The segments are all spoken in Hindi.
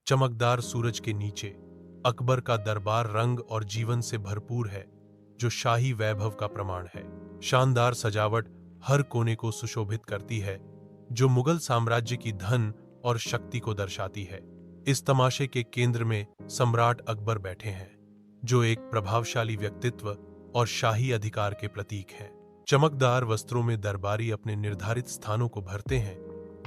चमकदार सूरज के नीचे अकबर का दरबार रंग और जीवन से भरपूर है, जो शाही वैभव का प्रमाण है। शानदार सजावट हर कोने को सुशोभित करती है, जो मुगल साम्राज्य की धन और शक्ति को दर्शाती है। इस तमाशे के केंद्र में सम्राट अकबर बैठे हैं, जो एक प्रभावशाली व्यक्तित्व और शाही अधिकार के प्रतीक हैं। चमकदार वस्त्रों में दरबारी अपने निर्धारित स्थानों को भरते हैं।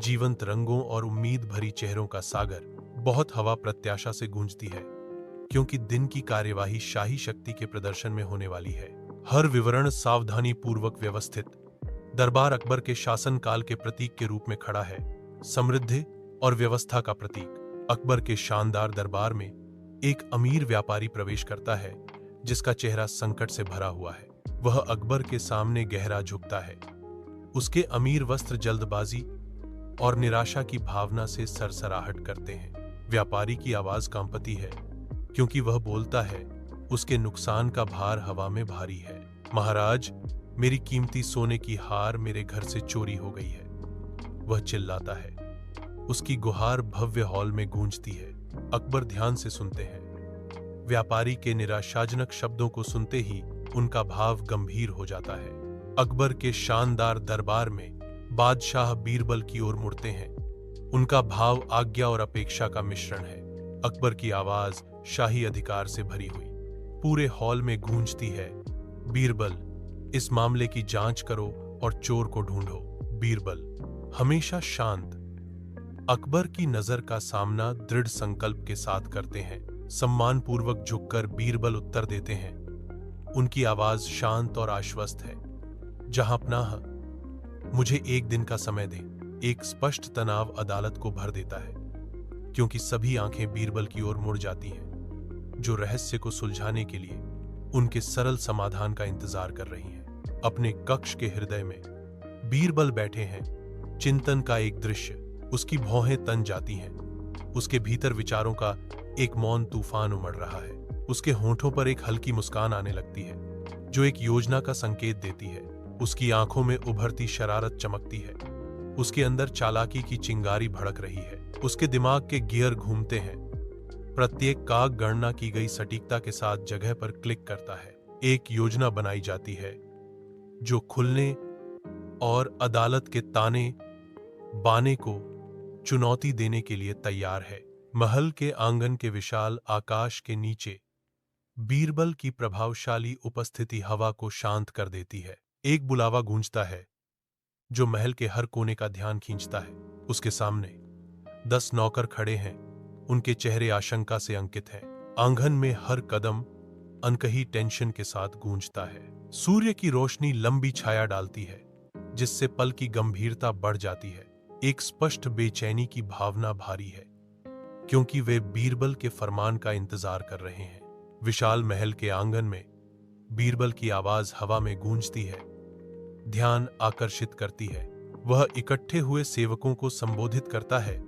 जीवंत रंगों और उम्मीद भरी चेहरों का सागर बहुत हवा प्रत्याशा से गूंजती है, क्योंकि दिन की कार्यवाही शाही शक्ति के प्रदर्शन में होने वाली है। हर विवरण सावधानी पूर्वक व्यवस्थित। दरबार अकबर के शासनकाल के प्रतीक के रूप में खड़ा है, समृद्धि और व्यवस्था का प्रतीक। अकबर के शानदार दरबार में एक अमीर व्यापारी प्रवेश करता है, जिसका चेहरा संकट से भरा हुआ है। वह अकबर के सामने गहरा झुकता है। उसके अमीर वस्त्र जल्दबाजी और निराशा की भावना से सरसराहट करते हैं। व्यापारी की आवाज कांपती है, क्योंकि वह बोलता है, उसके नुकसान का भार हवा में भारी है। महाराज, मेरी कीमती सोने की हार मेरे घर से चोरी हो गई है। वह चिल्लाता है। उसकी गुहार भव्य हॉल में गूंजती है। अकबर ध्यान से सुनते हैं। व्यापारी के निराशाजनक शब्दों को सुनते ही उनका भाव गंभीर हो जाता है। अकबर के शानदार दरबार में बादशाह बीरबल की ओर मुड़ते हैं। उनका भाव आज्ञा और अपेक्षा का मिश्रण है। अकबर की आवाज शाही अधिकार से भरी हुई पूरे हॉल में गूंजती है। बीरबल, इस मामले की जांच करो और चोर को ढूंढो। बीरबल हमेशा शांत, अकबर की नजर का सामना दृढ़ संकल्प के साथ करते हैं। सम्मानपूर्वक झुककर बीरबल उत्तर देते हैं। उनकी आवाज शांत और आश्वस्त है। जहांपनाह, मुझे एक दिन का समय दें। एक स्पष्ट तनाव अदालत को भर देता है, क्योंकि सभी आंखें बीरबल की ओर मुड़ जाती हैं, जो रहस्य को सुलझाने के लिए उनके सरल समाधान का इंतजार कर रही हैं। अपने कक्ष के हृदय में बीरबल बैठे हैं। चिंतन का एक दृश्य उसकी भौहें तन जाती हैं। उसके भीतर विचारों का एक मौन तूफान उमड़ रहा है। उसके होठों पर एक हल्की मुस्कान आने लगती है, जो एक योजना का संकेत देती है। उसकी आंखों में उभरती शरारत चमकती है। उसके अंदर चालाकी की चिंगारी भड़क रही है। उसके दिमाग के गियर घूमते हैं। प्रत्येक काग गणना की गई सटीकता के साथ जगह पर क्लिक करता है। एक योजना बनाई जाती है, जो खुलने और अदालत के ताने बाने को चुनौती देने के लिए तैयार है। महल के आंगन के विशाल आकाश के नीचे बीरबल की प्रभावशाली उपस्थिति हवा को शांत कर देती है। एक बुलावा गूंजता है, जो महल के हर कोने का ध्यान खींचता है। उसके सामने 10 नौकर खड़े हैं। उनके चेहरे आशंका से अंकित हैं। आंगन में हर कदम अनकही टेंशन के साथ गूंजता है। सूर्य की रोशनी लंबी छाया डालती है, जिससे पल की गंभीरता बढ़ जाती है। एक स्पष्ट बेचैनी की भावना भारी है, क्योंकि वे बीरबल के फरमान का इंतजार कर रहे हैं। विशाल महल के आंगन में बीरबल की आवाज हवा में गूंजती है, ध्यान आकर्षित करती है। वह इकट्ठे हुए सेवकों को संबोधित करता है।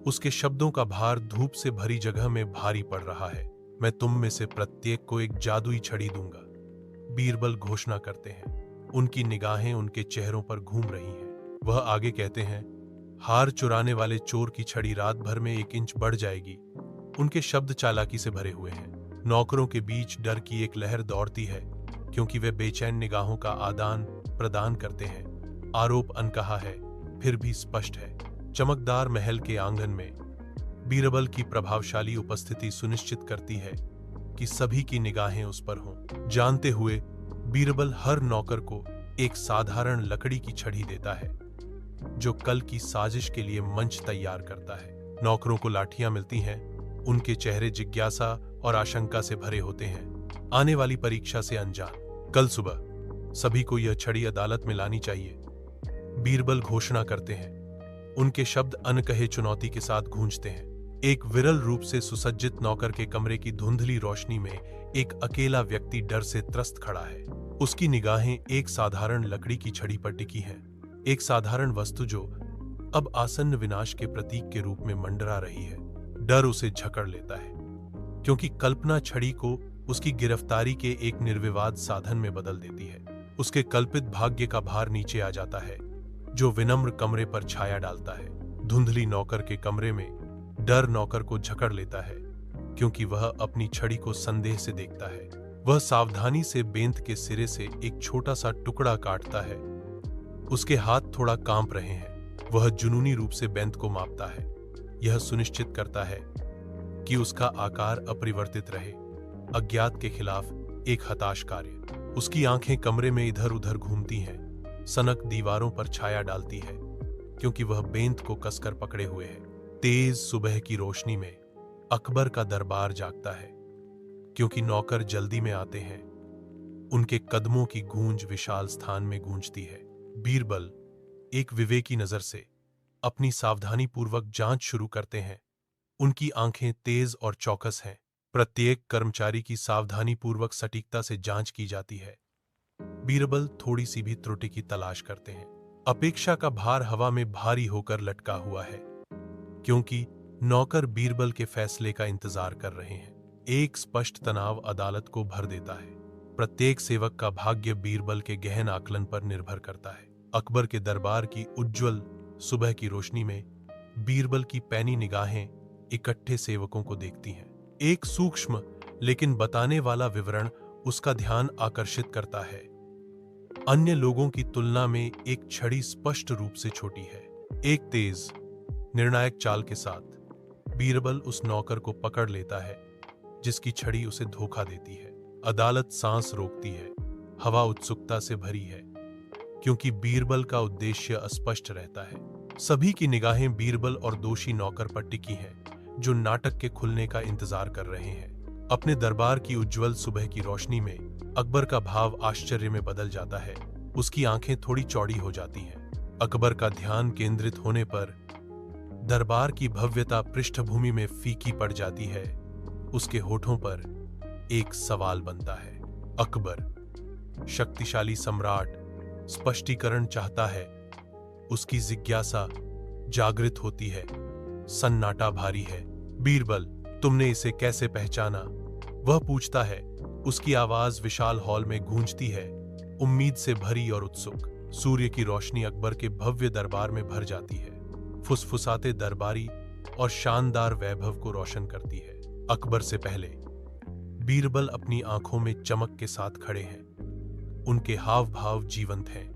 उसके शब्दों का भार धूप से भरी जगह में भारी पड़ रहा है। मैं तुम में से प्रत्येक को एक जादुई छड़ी दूंगा, बीरबल घोषणा करते हैं। उनकी निगाहें उनके चेहरों पर घूम रही हैं। वह आगे कहते हैं, हार चुराने वाले चोर की छड़ी रात भर में 1 इंच बढ़ जाएगी। उनके शब्द चालाकी से भरे हुए हैं। नौकरों के बीच डर की एक लहर दौड़ती है, क्योंकि वे बेचैन निगाहों का आदान प्रदान करते हैं। आरोप अनकहा है, फिर भी स्पष्ट है। चमकदार महल के आंगन में बीरबल की प्रभावशाली उपस्थिति सुनिश्चित करती है कि सभी की निगाहें उस पर हों। जानते हुए बीरबल हर नौकर को एक साधारण लकड़ी की छड़ी देता है, जो कल की साजिश के लिए मंच तैयार करता है। नौकरों को लाठियां मिलती हैं। उनके चेहरे जिज्ञासा और आशंका से भरे होते हैं, आने वाली परीक्षा से अनजान। कल सुबह सभी को यह छड़ी अदालत में लानी चाहिए, बीरबल घोषणा करते हैं। उनके शब्द अनकहे चुनौती के साथ गूंजते हैं। एक विरल रूप से सुसज्जित नौकर के कमरे की धुंधली रोशनी में एक अकेला व्यक्ति डर से त्रस्त खड़ा है। उसकी निगाहें एक साधारण लकड़ी की छड़ी पर टिकी हैं, एक साधारण वस्तु जो अब आसन्न विनाश के प्रतीक के रूप में मंडरा रही है। डर उसे जकड़ लेता है, क्योंकि कल्पना छड़ी को उसकी गिरफ्तारी के एक निर्विवाद साधन में बदल देती है। उसके कल्पित भाग्य का भार नीचे आ जाता है, जो विनम्र कमरे पर छाया डालता है। धुंधली नौकर के कमरे में डर नौकर को जकड़ लेता है, क्योंकि वह अपनी छड़ी को संदेह से देखता है। वह सावधानी से बेंत के सिरे से एक छोटा सा टुकड़ा काटता है। उसके हाथ थोड़ा कांप रहे हैं। वह जुनूनी रूप से बेंत को मापता है। यह सुनिश्चित करता है कि उसका आकार अपरिवर्तित रहे। अज्ञात के खिलाफ एक हताश कार्य। उसकी आंखें कमरे में इधर उधर घूमती हैं। सनक दीवारों पर छाया डालती है, क्योंकि वह बेंत को कसकर पकड़े हुए है। तेज सुबह की रोशनी में अकबर का दरबार जागता है, क्योंकि नौकर जल्दी में आते हैं। उनके कदमों की गूंज विशाल स्थान में गूंजती है। बीरबल एक विवेकी नजर से अपनी सावधानी पूर्वक जांच शुरू करते हैं। उनकी आंखें तेज और चौकस हैं। प्रत्येक कर्मचारी की सावधानी पूर्वक सटीकता से जांच की जाती है। बीरबल थोड़ी सी भी त्रुटि की तलाश करते हैं। अपेक्षा का भार हवा में भारी होकर लटका हुआ है, क्योंकि नौकर बीरबल के फैसले का इंतजार कर रहे हैं। एक स्पष्ट तनाव अदालत को भर देता है। प्रत्येक सेवक का भाग्य बीरबल के गहन आकलन पर निर्भर करता है। अकबर के दरबार की उज्जवल सुबह की रोशनी में बीरबल की पैनी निगाहें इकट्ठे सेवकों को देखती हैं। एक सूक्ष्म लेकिन बताने वाला विवरण उसका ध्यान आकर्षित करता है। अन्य लोगों की तुलना में एक छड़ी स्पष्ट रूप से छोटी है। एक तेज निर्णायक चाल के साथ बीरबल उस नौकर को पकड़ लेता है जिसकी छड़ी उसे धोखा देती है। अदालत सांस रोकती है। हवा उत्सुकता से भरी है, क्योंकि बीरबल का उद्देश्य अस्पष्ट रहता है। सभी की निगाहें बीरबल और दोषी नौकर पर टिकी हैं, जो नाटक के खुलने का इंतजार कर रहे हैं। अपने दरबार की उज्जवल सुबह की रोशनी में अकबर का भाव आश्चर्य में बदल जाता है। उसकी आंखें थोड़ी चौड़ी हो जाती हैं। अकबर का ध्यान केंद्रित होने पर दरबार की भव्यता पृष्ठभूमि में फीकी पड़ जाती है। उसके होठों पर एक सवाल बनता है। अकबर, शक्तिशाली सम्राट, स्पष्टीकरण चाहता है। उसकी जिज्ञासा जागृत होती है। सन्नाटा भारी है। बीरबल, तुमने इसे कैसे पहचाना? वह पूछता है। उसकी आवाज विशाल हॉल में गूंजती है, उम्मीद से भरी और उत्सुक। सूर्य की रोशनी अकबर के भव्य दरबार में भर जाती है, फुसफुसाते दरबारी और शानदार वैभव को रोशन करती है। अकबर से पहले बीरबल अपनी आंखों में चमक के साथ खड़े हैं। उनके हाव भाव जीवंत हैं,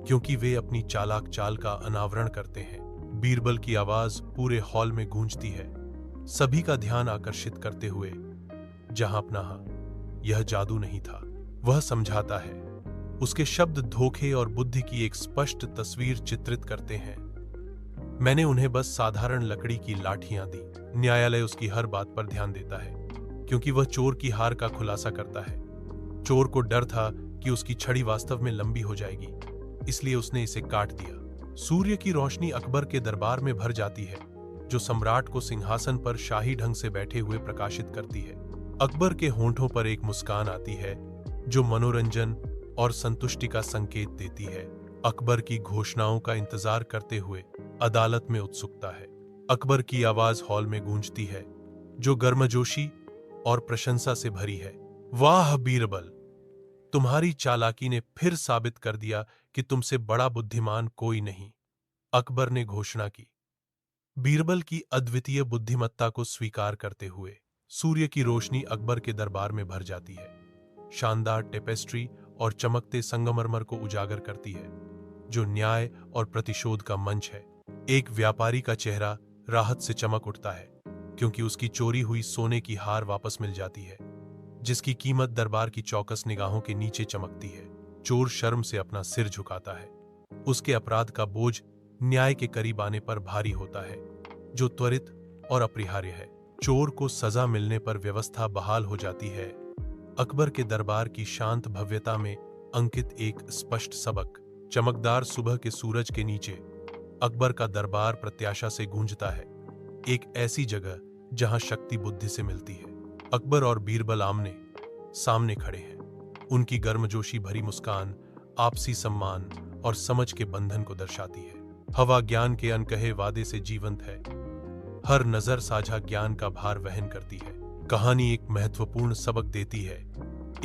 क्योंकि वे अपनी चालाक चाल का अनावरण करते हैं। बीरबल की आवाज पूरे हॉल में गूंजती है, सभी का ध्यान आकर्षित करते हुए। जहां अपना यह जादू नहीं था, वह समझाता है। उसके शब्द धोखे और बुद्धि की एक स्पष्ट तस्वीर चित्रित करते हैं। मैंने उन्हें बस साधारण लकड़ी की लाठियां दी। न्यायालय उसकी हर बात पर ध्यान देता है, क्योंकि वह चोर की हार का खुलासा करता है। चोर को डर था कि उसकी छड़ी वास्तव में लंबी हो जाएगी, इसलिए उसने इसे काट दिया। सूर्य की रोशनी अकबर के दरबार में भर जाती है, जो सम्राट को सिंहासन पर शाही ढंग से बैठे हुए प्रकाशित करती है। अकबर के होंठों पर एक मुस्कान आती है, जो मनोरंजन और संतुष्टि का संकेत देती है। अकबर की घोषणाओं का इंतजार करते हुए अदालत में उत्सुकता है। अकबर की आवाज हॉल में गूंजती है, जो गर्मजोशी और प्रशंसा से भरी है। वाह बीरबल, तुम्हारी चालाकी ने फिर साबित कर दिया कि तुमसे बड़ा बुद्धिमान कोई नहीं। अकबर ने घोषणा की। बीरबल की अद्वितीय बुद्धिमत्ता को स्वीकार करते हुए सूर्य की रोशनी अकबर के दरबार में भर जाती है। शानदार टेपेस्ट्री और चमकते संगमरमर को उजागर करती है, जो न्याय और प्रतिशोध का मंच है। एक व्यापारी का चेहरा राहत से चमक उठता है, क्योंकि उसकी चोरी हुई सोने की हार वापस मिल जाती है, जिसकी कीमत दरबार की चौकस निगाहों के नीचे चमकती है। चोर शर्म से अपना सिर झुकाता है। उसके अपराध का बोझ न्याय के करीब आने पर भारी होता है, जो त्वरित और अपरिहार्य है। चोर को सजा मिलने पर व्यवस्था बहाल हो जाती है। अकबर के दरबार की शांत भव्यता में अंकित एक स्पष्ट सबक। चमकदार सुबह के सूरज के नीचे अकबर का दरबार प्रत्याशा से गूंजता है, एक ऐसी जगह जहां शक्ति बुद्धि से मिलती है। अकबर और बीरबल आमने सामने खड़े हैं। उनकी गर्मजोशी भरी मुस्कान आपसी सम्मान और समझ के बंधन को दर्शाती है। हवा ज्ञान के अनकहे वादे से जीवंत है। हर नजर साझा ज्ञान का भार वहन करती है। कहानी एक महत्वपूर्ण सबक देती है।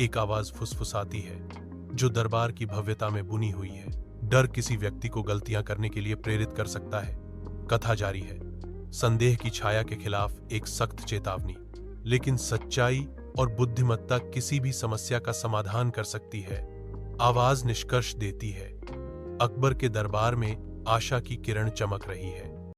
एक आवाज फुसफुसाती है, जो दरबार की भव्यता में बुनी हुई है। डर किसी व्यक्ति को गलतियां करने के लिए प्रेरित कर सकता है। कथा जारी है। संदेह की छाया के खिलाफ एक सख्त चेतावनी। लेकिन सच्चाई और बुद्धिमत्ता किसी भी समस्या का समाधान कर सकती है। आवाज निष्कर्ष देती है, अकबर के दरबार में आशा की किरण चमक रही है।